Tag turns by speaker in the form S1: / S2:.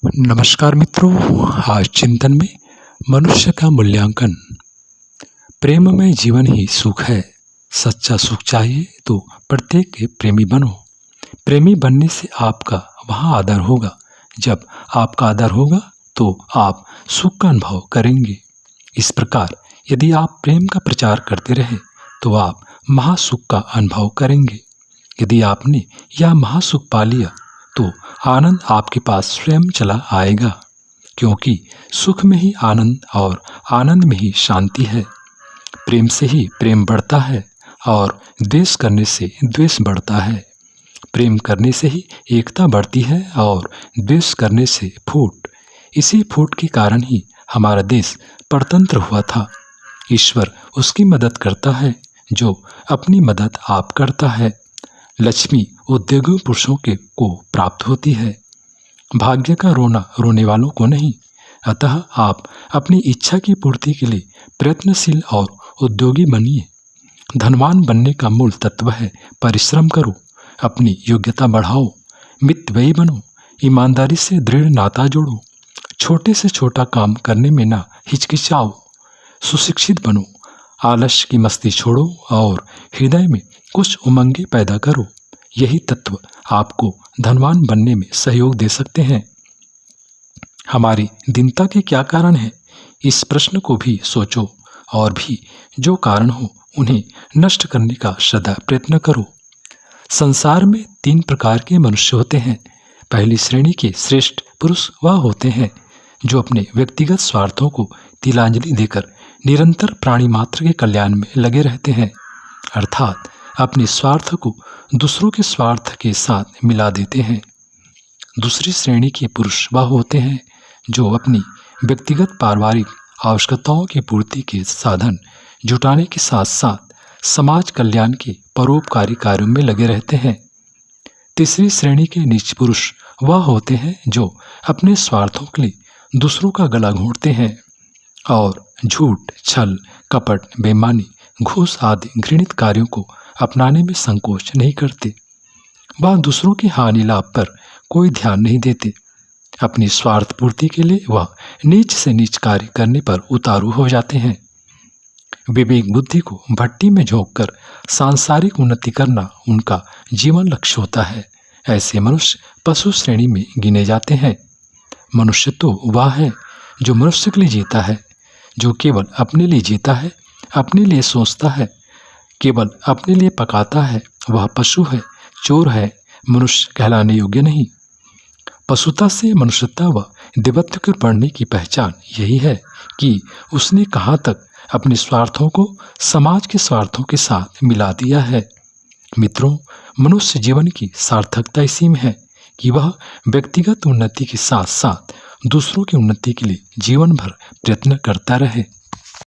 S1: नमस्कार मित्रों, आज चिंतन में मनुष्य का मूल्यांकन। प्रेम में जीवन ही सुख है। सच्चा सुख चाहिए तो प्रत्येक के प्रेमी बनो। प्रेमी बनने से आपका वहाँ आदर होगा। जब आपका आदर होगा तो आप सुख का अनुभव करेंगे। इस प्रकार यदि आप प्रेम का प्रचार करते रहे तो आप महासुख का अनुभव करेंगे। यदि आपने यह महासुख पा लिया तो आनंद आपके पास स्वयं चला आएगा, क्योंकि सुख में ही आनंद और आनंद में ही शांति है। प्रेम से ही प्रेम बढ़ता है और द्वेष करने से द्वेष बढ़ता है। प्रेम करने से ही एकता बढ़ती है और द्वेष करने से फूट। इसी फूट के कारण ही हमारा देश परतंत्र हुआ था। ईश्वर उसकी मदद करता है जो अपनी मदद आप करता है। लक्ष्मी उद्योगी पुरुषों को प्राप्त होती है, भाग्य का रोना रोने वालों को नहीं। अतः आप अपनी इच्छा की पूर्ति के लिए प्रयत्नशील और उद्योगी बनिए। धनवान बनने का मूल तत्व है परिश्रम करो, अपनी योग्यता बढ़ाओ, मितव्ययी बनो, ईमानदारी से दृढ़ नाता जोड़ो, छोटे से छोटा काम करने में ना हिचकिचाओ, सुशिक्षित बनो, आलस्य की मस्ती छोड़ो और हृदय में कुछ उमंगे पैदा करो। यही तत्व आपको धनवान बनने में सहयोग दे सकते हैं। हमारी दीनता के क्या कारण हैं? इस प्रश्न को भी सोचो और भी जो कारण हो उन्हें नष्ट करने का सदा प्रयत्न करो। संसार में 3 प्रकार के मनुष्य होते हैं। पहली श्रेणी के श्रेष्ठ पुरुष वह होते हैं जो अपने व्यक्तिगत स्वार्थों को तिलांजलि देकर निरंतर प्राणी मात्र के कल्याण में लगे रहते हैं, अर्थात अपने स्वार्थ को दूसरों के स्वार्थ के साथ मिला देते हैं। दूसरी श्रेणी के पुरुष वह होते हैं जो अपनी व्यक्तिगत पारिवारिक आवश्यकताओं की पूर्ति के साधन जुटाने के साथ साथ समाज कल्याण के परोपकारी कार्यों में लगे रहते हैं। तीसरी श्रेणी के नीच पुरुष वह होते हैं जो अपने स्वार्थों के लिए दूसरों का गला घोंटते हैं और झूठ, छल, कपट, बेईमानी, घूस आदि घृणित कार्यों को अपनाने में संकोच नहीं करते। वह दूसरों की हानि लाभ पर कोई ध्यान नहीं देते। अपनी स्वार्थ पूर्ति के लिए वह नीच से नीच कार्य करने पर उतारू हो जाते हैं। विवेक बुद्धि को भट्टी में झोंककर सांसारिक उन्नति करना उनका जीवन लक्ष्य होता है। ऐसे मनुष्य पशु श्रेणी में गिने जाते हैं। मनुष्य तो वह है जो मनुष्य के लिए जीता है, जो केवल अपने लिए जीता है, अपने लिए सोचता है, केवल अपने लिए पकाता है। वह पशु है, चोर है, मनुष्य कहलाने योग्य नहीं। पशुता से मनुष्यता व देवत्व के बढ़ने की पहचान यही है कि उसने कहाँ तक अपने स्वार्थों को समाज के स्वार्थों के साथ मिला दिया है। मित्रों, मनुष्य जीवन की सार्थकता इसी में है कि वह व्यक्तिगत उन्नति के साथ साथ दूसरों की उन्नति के लिए जीवन भर प्रयत्न करता रहे।